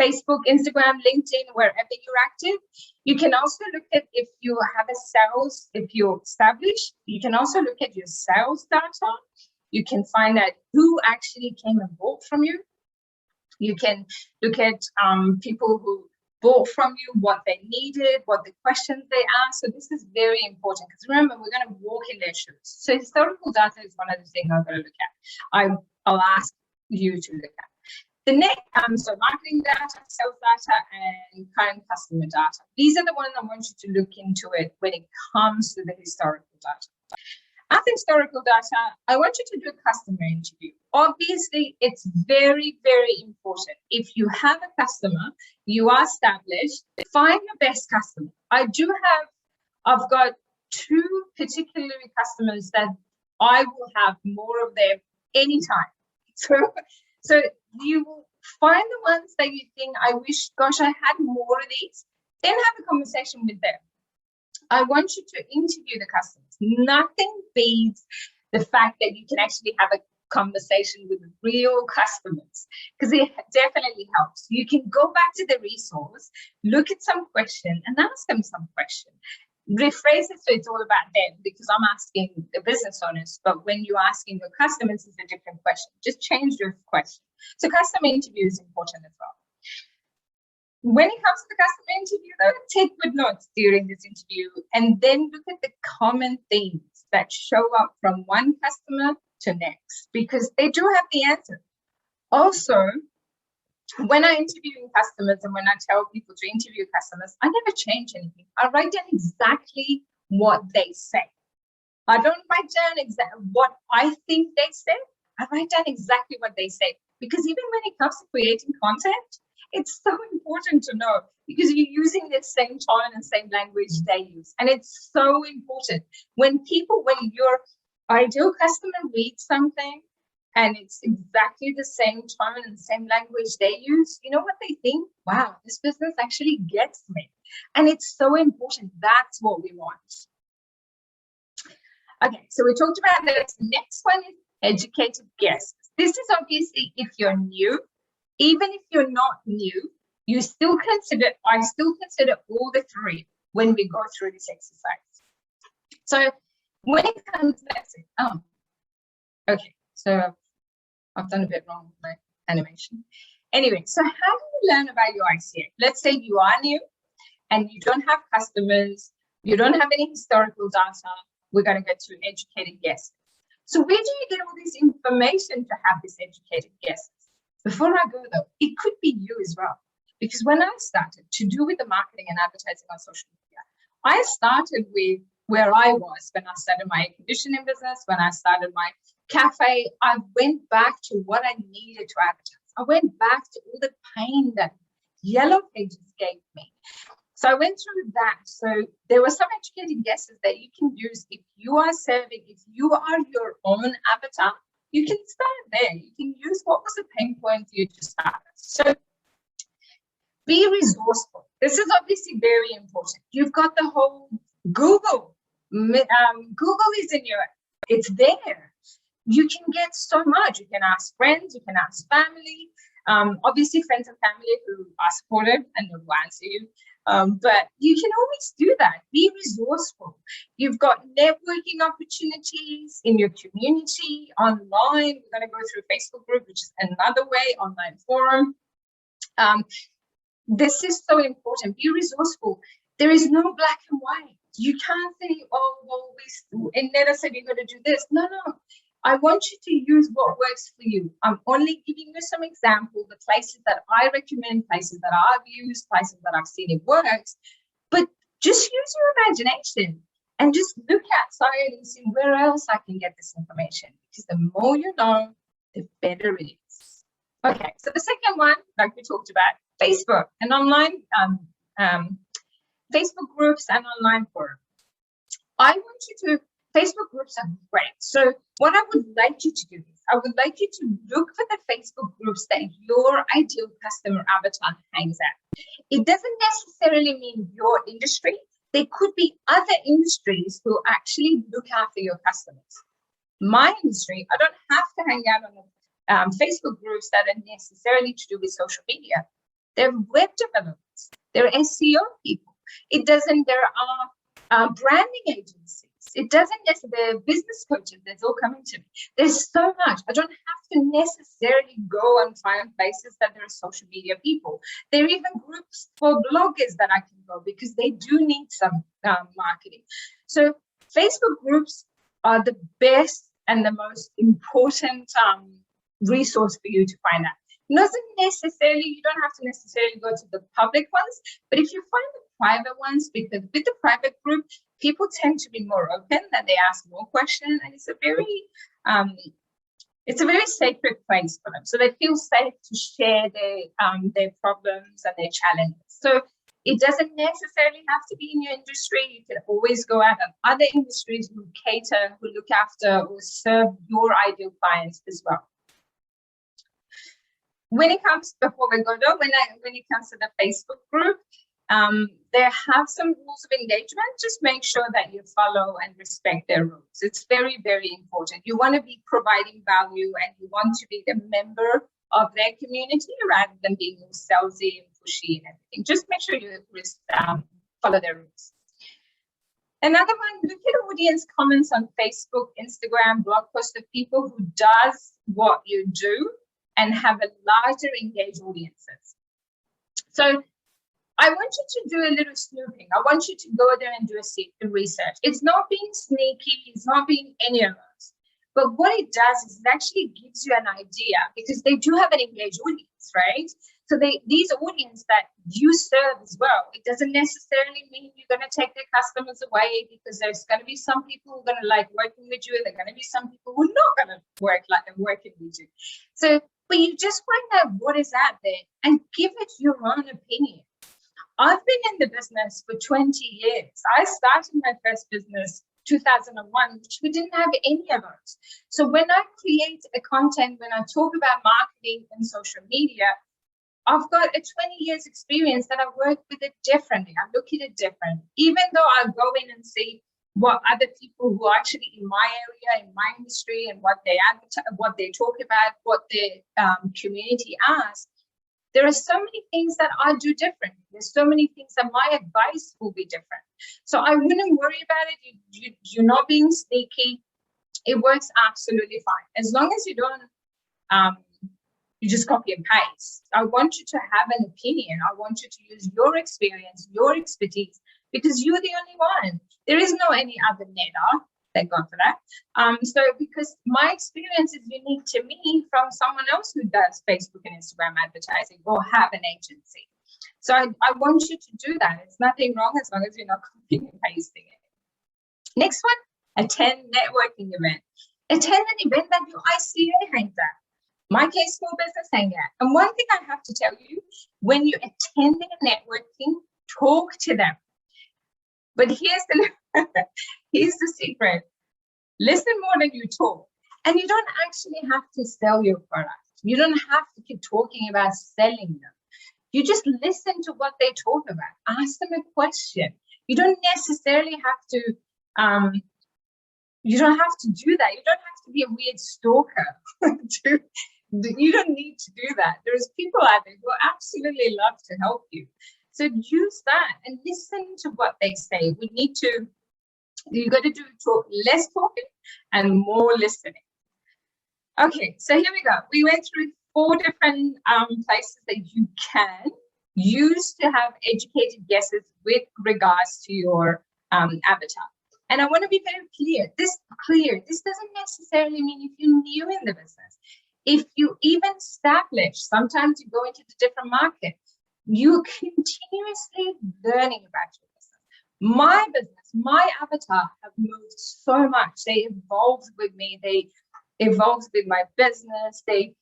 Speaker 1: Facebook, Instagram, LinkedIn, wherever you're active. You can also look at if you have a sales, if you're established, you can also look at your sales data. You can find out who actually came and bought from you. You can look at people who bought from you, what they needed, what the questions they asked. So this is very important because remember, we're going to walk in their shoes. So historical data is one of the things I'm going to look at. I'll ask you to look at. The next, so marketing data, sales data, and current customer data. These are the ones I want you to look into it when it comes to the historical data. After historical data, I want you to do a customer interview. Obviously, it's very, very important. If you have a customer, you are established, find your best customer. I've got two particular customers that I will have more of them anytime. So you will find the ones that you think, I wish, gosh, I had more of these, then have a conversation with them. I want you to interview the customers. Nothing beats the fact that you can actually have a conversation with real customers because it definitely helps. You can go back to the resource, look at some question and ask them some question. Rephrase it so it's all about them because I'm asking the business owners, but when you're asking your customers, it's a different question. Just change your question. So customer interview is important as well. When it comes to the customer interview, though, take good notes during this interview and then look at the common themes that show up from one customer to next because they do have the answer. Also, when I interview customers and when I tell people to interview customers, I never change anything. I write down exactly what they say. I don't write down exactly what I think they said. I write down exactly what they say because even when it comes to creating content, it's so important to know because you're using the same tone and same language they use. And it's so important when your ideal customer reads something and it's exactly the same tone and same language they use, you know what they think? Wow, this business actually gets me. And it's so important. That's what we want. Okay, so we talked about this. The next one is educated guesses. This is obviously if you're new. Even if you're not new, I still consider all the three when we go through this exercise. So when it comes, let's say, okay, so I've done a bit wrong with my animation. Anyway, so how do you learn about your ICA? Let's say you are new and you don't have customers, you don't have any historical data. We're going to go to educated guesses. So where do you get all this information to have this educated guesses? Before I go though, it could be you as well. Because when I started to do with the marketing and advertising on social media, I started with where I was when I started my air conditioning business, when I started my cafe. I went back to what I needed to advertise. I went back to all the pain that Yellow Pages gave me. So I went through that. So there were some educated guesses that you can use if you are serving, if you are your own avatar. You can start there. You can use what was the pain point for you to start. So be resourceful. This is obviously very important. You've got the whole Google. Google is it's there. You can get so much. You can ask friends, you can ask family. Obviously friends and family who are supportive and will answer you. But you can always do that. Be resourceful. You've got networking opportunities in your community, online. We're going to go through a Facebook group, which is another way, online forum. This is so important. Be resourceful. There is no black and white. You can't say, oh, well, Neda said you're going to do this. No. I want you to use what works for you. I'm only giving you some examples, the places that I recommend, places that I've used, places that I've seen it works. But just use your imagination and just look outside and see where else I can get this information. Because the more you know, the better it is. Okay, so the second one, like we talked about, Facebook and online, Facebook groups and online forums. I want you to, Facebook groups are great. So what I would like you to do is I would like you to look for the Facebook groups that your ideal customer avatar hangs out. It doesn't necessarily mean your industry. There could be other industries who actually look after your customers. My industry, I don't have to hang out on Facebook groups that are necessarily to do with social media. They're web developers. They're SEO people. There are branding agencies. It doesn't necessarily, the business coaches that's all coming to me. There's so much. I don't have to necessarily go and find places that there are social media people. There are even groups for bloggers that I can go because they do need some marketing. So Facebook groups are the best and the most important resource for you to find out. You don't have to necessarily go to the public ones, but if you find the private ones, because with the private group, people tend to be more open and they ask more questions, and it's a very sacred place for them. So they feel safe to share their problems and their challenges. So it doesn't necessarily have to be in your industry. You can always go out on other industries who cater, who look after or serve your ideal clients as well. When it comes, before we go though, when it comes to the Facebook group, they have some rules of engagement. Just make sure that you follow and respect their rules. It's very, very important. You want to be providing value and you want to be the member of their community rather than being all salesy and pushy and everything. Just make sure you follow their rules. Another one, look at audience comments on Facebook, Instagram, blog posts of people who does what you do and have a larger engaged audiences. So I want you to do a little snooping. I want you to go there and do a research. It's not being sneaky. It's not being any of those. But what it does is it actually gives you an idea because they do have an engaged audience, right? So these audience that you serve as well, it doesn't necessarily mean you're going to take their customers away because there's going to be some people who are going to like working with you and there are going to be some people who are not going to like them working with you. So, but you just find out what is out there and give it your own opinion. I've been in the business for 20 years. I started my first business 2001, which we didn't have any of those. So when I create a content, when I talk about marketing and social media, I've got a 20 years experience that I work with it differently. I look at it differently. Even though I go in and see what other people who are actually in my area, in my industry, and what they advertise, what they talk about, what the community asks. There are so many things that I do different. There's so many things that my advice will be different. So I wouldn't worry about it. You're not being sneaky. It works absolutely fine. As long as you don't, you just copy and paste. I want you to have an opinion. I want you to use your experience, your expertise, because you're the only one. There is no any other Neda. Thank God for that. So because my experience is unique to me from someone else who does Facebook and Instagram advertising or have an agency. So I want you to do that. It's nothing wrong as long as you're not copying and pasting it. Next one, attend networking event. Attend an event that your ICA hangs at. My case, small business hangout. And one thing I have to tell you, when you're attending a networking, talk to them. But here's the secret. Listen more than you talk. And you don't actually have to sell your product. You don't have to keep talking about selling them. You just listen to what they talk about. Ask them a question. You don't necessarily have to, you don't have to do that. You don't have to be a weird stalker. You don't need to do that. There's people out there who absolutely love to help you. So use that and listen to what they say. You got to do less talking and more listening. Okay, so here we go. We went through 4 different places that you can use to have educated guesses with regards to your avatar. And I want to be very clear. This doesn't necessarily mean if you're new in the business. If you even establish, sometimes you go into the different market, you're continuously learning about your business. My business, my avatar have moved so much. They evolved with me. They evolved with my business. They're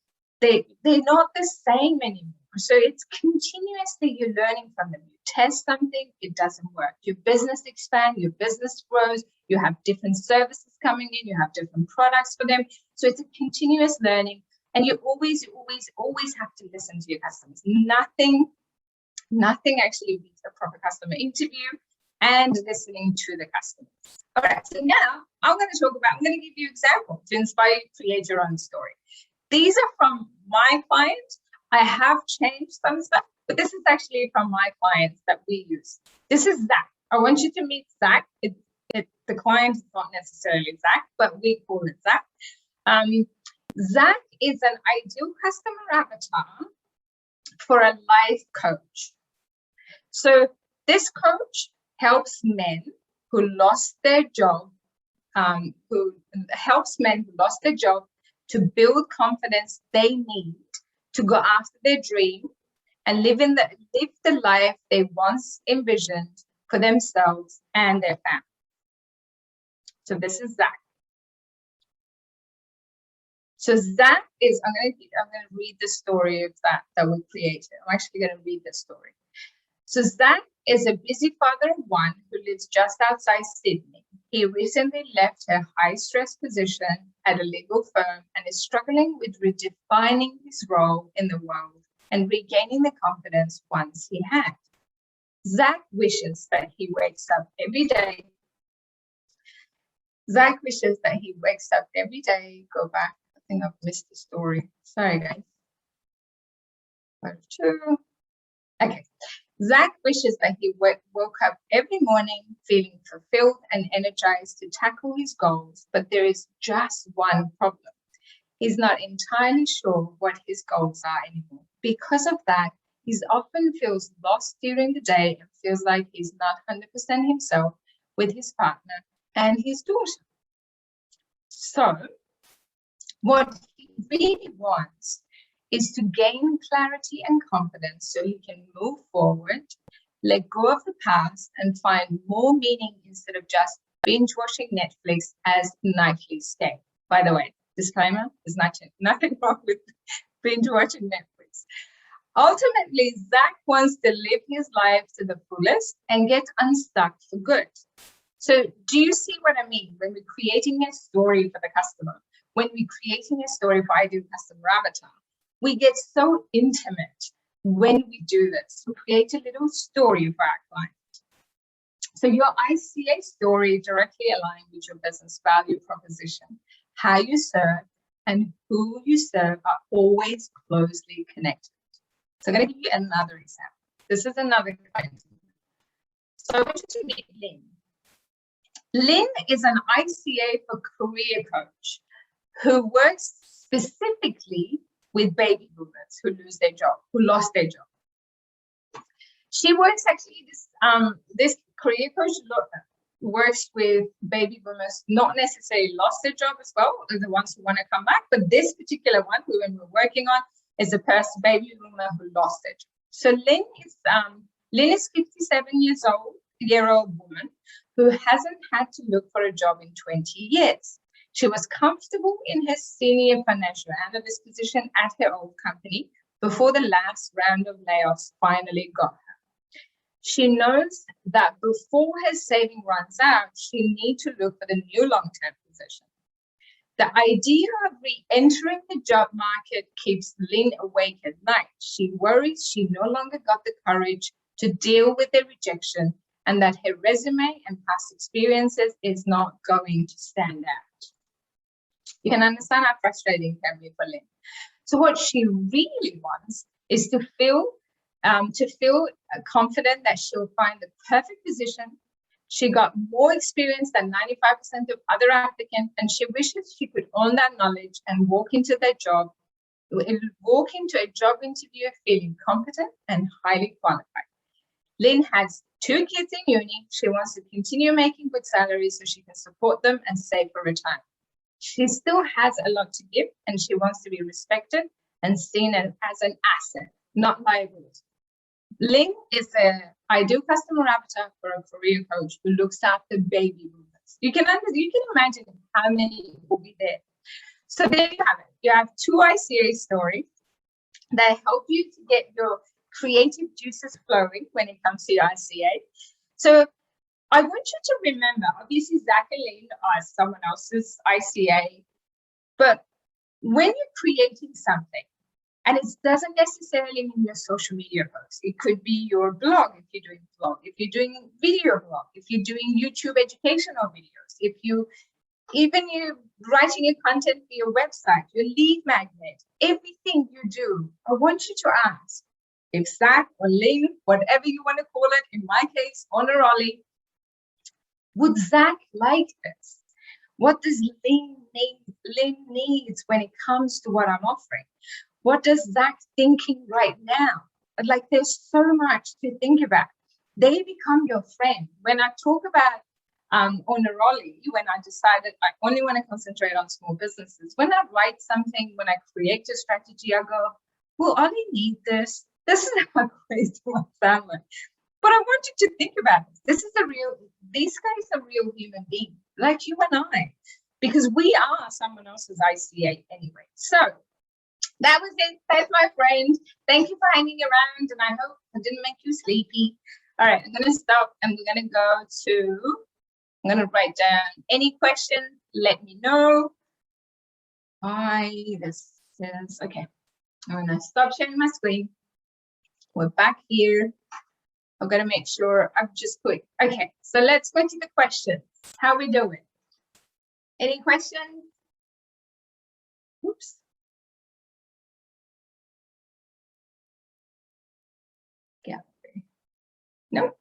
Speaker 1: not the same anymore. So it's continuously you're learning from them. You test something, it doesn't work. Your business expands, your business grows, you have different services coming in, you have different products for them. So it's a continuous learning. And you always have to listen to your customers. Nothing actually beats a proper customer interview and listening to the customers. All right, so now I'm going to give you an example to inspire you to create your own story. These are from my clients. I have changed some stuff, but this is actually from my clients that we use. This is Zach. I want you to meet Zach. The client is not necessarily Zach, but we call it Zach. Zach is an ideal customer avatar for a life coach. So this coach helps men who lost their job, to build confidence they need to go after their dream and live the life they once envisioned for themselves and their family. So this is Zach. So Zach is, I'm going to read the story of that we created. I'm actually going to read the story. So Zach is a busy father of one who lives just outside Sydney. He recently left a high-stress position at a legal firm and is struggling with redefining his role in the world and regaining the confidence once he had. Zach wishes that he wakes up every day. Go back. I think I've missed the story. Sorry, guys. Okay. Zach wishes that he woke up every morning feeling fulfilled and energized to tackle his goals, but there is just one problem. He's not entirely sure what his goals are anymore. Because of that, he often feels lost during the day and feels like he's not 100% himself with his partner and his daughter. So, what he really wants is to gain clarity and confidence so he can move forward, let go of the past, and find more meaning instead of just binge watching Netflix as nightly escape. By the way, disclaimer, there's nothing wrong with binge watching Netflix. Ultimately, Zach wants to live his life to the fullest and get unstuck for good. So do you see what I mean when we're creating a story for the customer? When we're creating a story for ideal customer avatar, we get so intimate when we do this. We create a little story for our client. So your ICA story directly aligned with your business value proposition. How you serve and who you serve are always closely connected. So I'm going to give you another example. This is another client. So I want you to meet Lynn. Lynn is an ICA for career coach who works specifically with baby boomers who lose their job, who lost their job. She works actually, this career coach works with baby boomers, not necessarily lost their job as well, the ones who want to come back, but this particular one who we're working on is a person, baby boomer who lost their job. So Lynn is 57-year-old woman who hasn't had to look for a job in 20 years. She was comfortable in her senior financial analyst position at her old company before the last round of layoffs finally got her. She knows that before her saving runs out, she needs to look for the new long-term position. The idea of re-entering the job market keeps Lynn awake at night. She worries she no longer got the courage to deal with the rejection and that her resume and past experiences is not going to stand out. You can understand how frustrating it can be for Lynn. So what she really wants is to feel confident that she'll find the perfect position. She got more experience than 95% of other applicants, and she wishes she could own that knowledge and walk into a job interview feeling competent and highly qualified. Lynn has 2 kids in uni. She wants to continue making good salaries so she can support them and save for retirement. She still has a lot to give, and she wants to be respected and seen as an asset, not liability. Lynn is an ideal customer avatar for a career coach who looks after baby boomers. You can imagine how many will be there. So there you have it. You have 2 ICA stories that help you to get your creative juices flowing when it comes to your ICA. So I want you to remember, obviously Zach and Lynn are someone else's ICA, but when you're creating something, and it doesn't necessarily mean your social media post. It could be your blog if you're doing blog, if you're doing video blog, if you're doing YouTube educational videos, if you're writing your content for your website, your lead magnet, everything you do, I want you to ask if Zach or Lynn, whatever you want to call it, in my case, Honor Ollie, would Zach like this? What does Lynn needs when it comes to what I'm offering? What does Zach thinking right now? Like, there's so much to think about. They become your friend. When I talk about Honor Ollie, when I decided I only want to concentrate on small businesses, when I write something, when I create a strategy, I go, well, Ollie need this. This is how I create my family. But I want you to think about this. These guys are real human beings, like you and I, because we are someone else's ICA anyway. So that was it. That's my friend. Thank you for hanging around, and I hope I didn't make you sleepy. All right, I'm going to stop, and we're going to go to, I'm going to write down any questions. Let me know. This says, okay. I'm going to stop sharing my screen. We're back here. I'm going to make sure I've just put, okay, so let's go to the questions. How are we doing? Any questions? Oops. Yeah. No.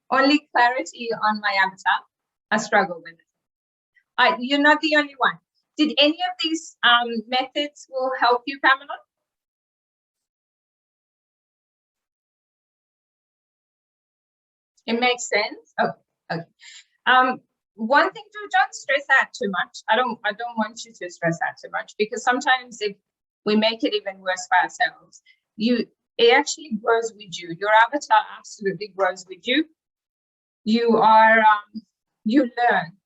Speaker 1: Only clarity on my avatar. I struggle with it. You're not the only one. Did any of these methods will help you, Pamela? It makes sense. Oh, okay. One thing, don't stress out too much. I don't want you to stress out too much, because sometimes if we make it even worse for ourselves, it actually grows with you. Your avatar absolutely grows with you. You are you learn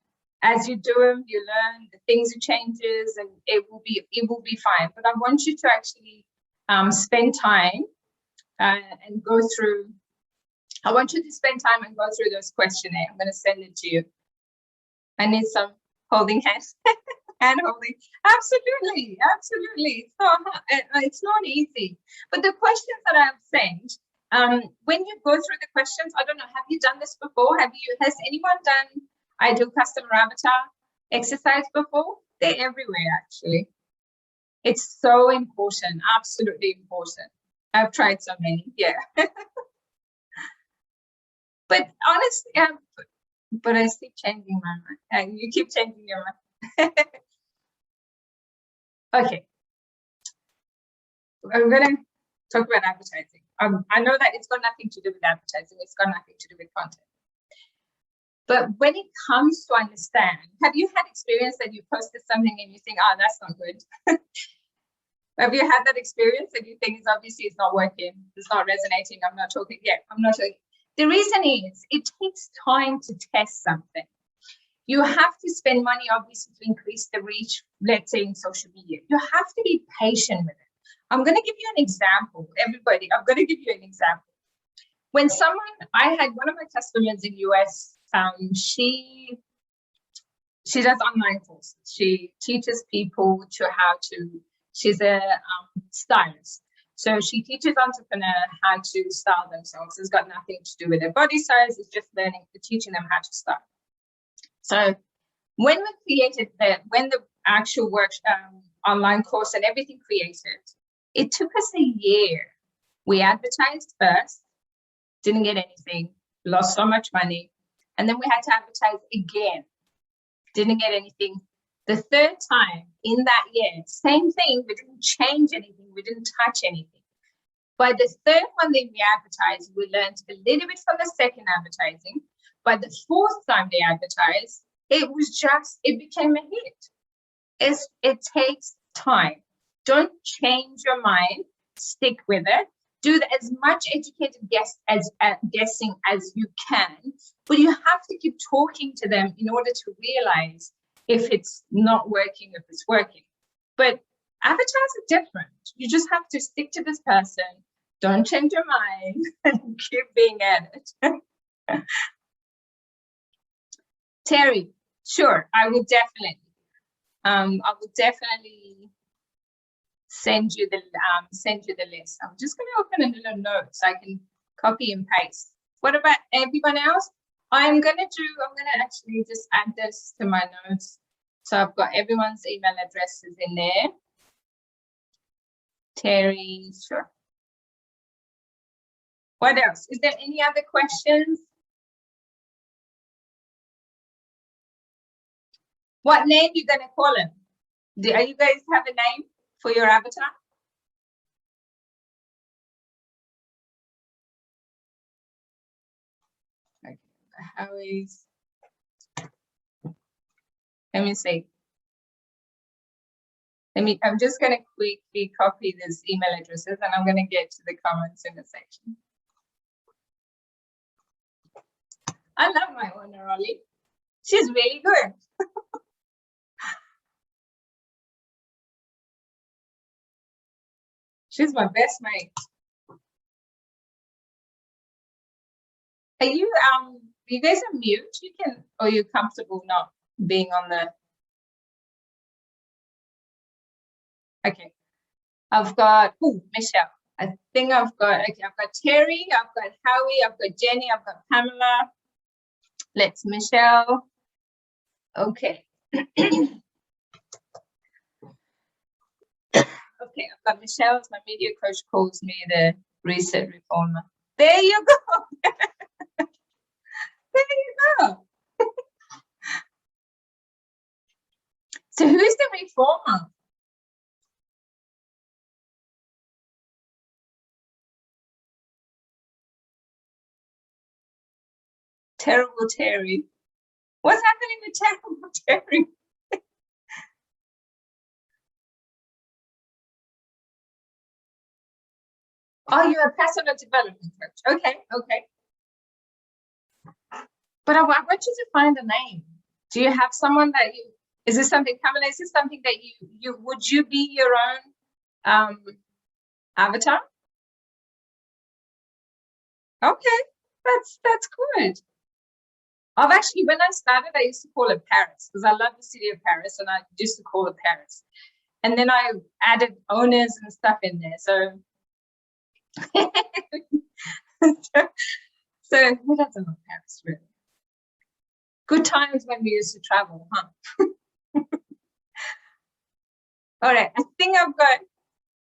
Speaker 1: as you do them. You learn, the things changes, and it will be fine. But I want you to actually spend time and go through. I want you to spend time and go through those questionnaires. I'm going to send it to you. I need some holding hands. hand holding. Absolutely, absolutely. It's not easy. But the questions that I've sent, when you go through the questions, I don't know, have you done this before? Has anyone done ideal customer avatar exercise before? They're everywhere, actually. It's so important, absolutely important. I've tried so many, yeah. But honestly, but I keep changing my mind. And you keep changing your mind. Okay. I'm going to talk about advertising. I know that it's got nothing to do with advertising. It's got nothing to do with content. But when it comes to understand, have you had experience that you posted something and you think, oh, that's not good? Have you had that experience and you think it's not working, it's not resonating, I'm not talking? The reason is it takes time to test something. You have to spend money, obviously, to increase the reach, let's say in social media. You have to be patient with it. I'm going to give you an example, everybody. I'm going to give you an example. When I had one of my customers in US, she does online courses. She teaches people she's a stylist. So she teaches entrepreneurs how to style themselves. It's got nothing to do with their body size. It's just teaching them how to style. So when we created when the actual online course and everything created, it took us a year. We advertised first, didn't get anything, lost so much money. And then we had to advertise again, didn't get anything. The third time in that year, same thing, we didn't change anything, we didn't touch anything. By the third one that we advertised, we learned a little bit from the second advertising. By the fourth time they advertised, it became a hit. It takes time. Don't change your mind, stick with it. Do as much educated guessing as you can, but you have to keep talking to them in order to realize if it's not working, if it's working. But avatars are different. You just have to stick to this person. Don't change your mind and keep being at it. Terry, sure, I will definitely send you the list. I'm just going to open a little note so I can copy and paste. What about everyone else? I'm going to actually just add this to my notes. So I've got everyone's email addresses in there. Terry, sure. What else? Is there any other questions? What name you going to call him? Do you guys have a name for your avatar? Okay, how is, let me see. I'm just going to quickly copy these email addresses and I'm going to get to the comments in the section. I love my owner, Ollie. She's really good. She's my best mate. Are you guys are mute? You can, or you're comfortable not being on the. Okay. I've got Michelle. I think I've got Terry, I've got Howie, I've got Jenny, I've got Pamela. Let's Michelle. Okay. Okay, I've got Michelle as my media coach, calls me the reset reformer. There you go. There you go. So who's the reformer? Terrible Terry. What's happening with Terrible Terry? Oh, you're a personal development coach. Okay, okay. But I want you to find a name. Do you have someone that you, is this something, Kamala, is this something that would you be your own avatar? Okay, that's good. I've actually, when I started, I used to call it Paris because I love the city of Paris, and I used to call it Paris. And then I added owners and stuff in there. So, so who doesn't love Paris, really? Good times when we used to travel, huh? All right, I think I've got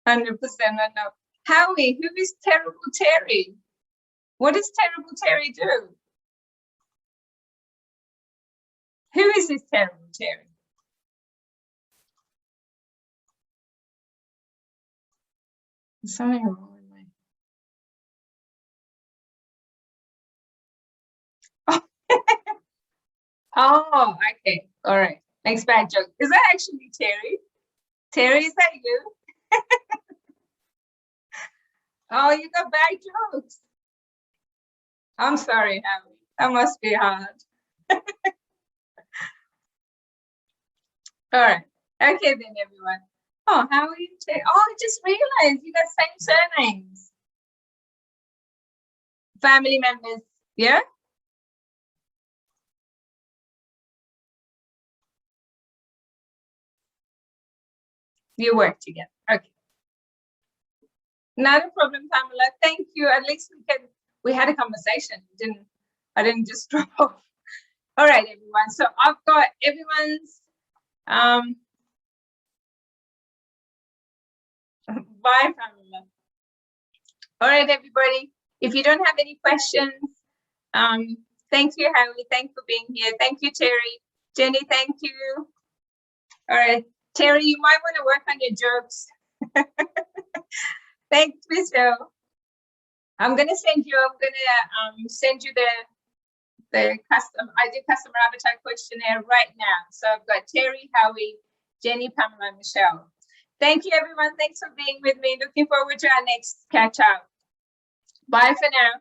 Speaker 1: 100% enough. Howie, who is Terrible Terry? What does Terrible Terry do? Who is this Terrible Terry? There's something wrong with me. Oh, okay. All right. Next bad joke. Is that actually Terry? Terry, is that you? Oh, you got bad jokes. I'm sorry, Howie. That must be hard. All right. Okay then, everyone. Oh, how are you? Oh, I just realized you got same surnames. Family members, yeah? You work together. Okay. Not a problem, Pamela. Thank you. At least we had a conversation. I didn't just drop off. All right, everyone. So I've got everyone's bye, Pamela. All right, everybody. If you don't have any questions, thank you, Howie. Thanks for being here. Thank you, Terry. Jenny, thank you. All right, Terry, you might want to work on your jokes. Thanks, Michelle. I'm gonna send you the custom customer avatar questionnaire right now. So I've got Terry, Howie, Jenny, Pamela, and Michelle. Thank you, everyone. Thanks for being with me. Looking forward to our next catch up. Bye for now.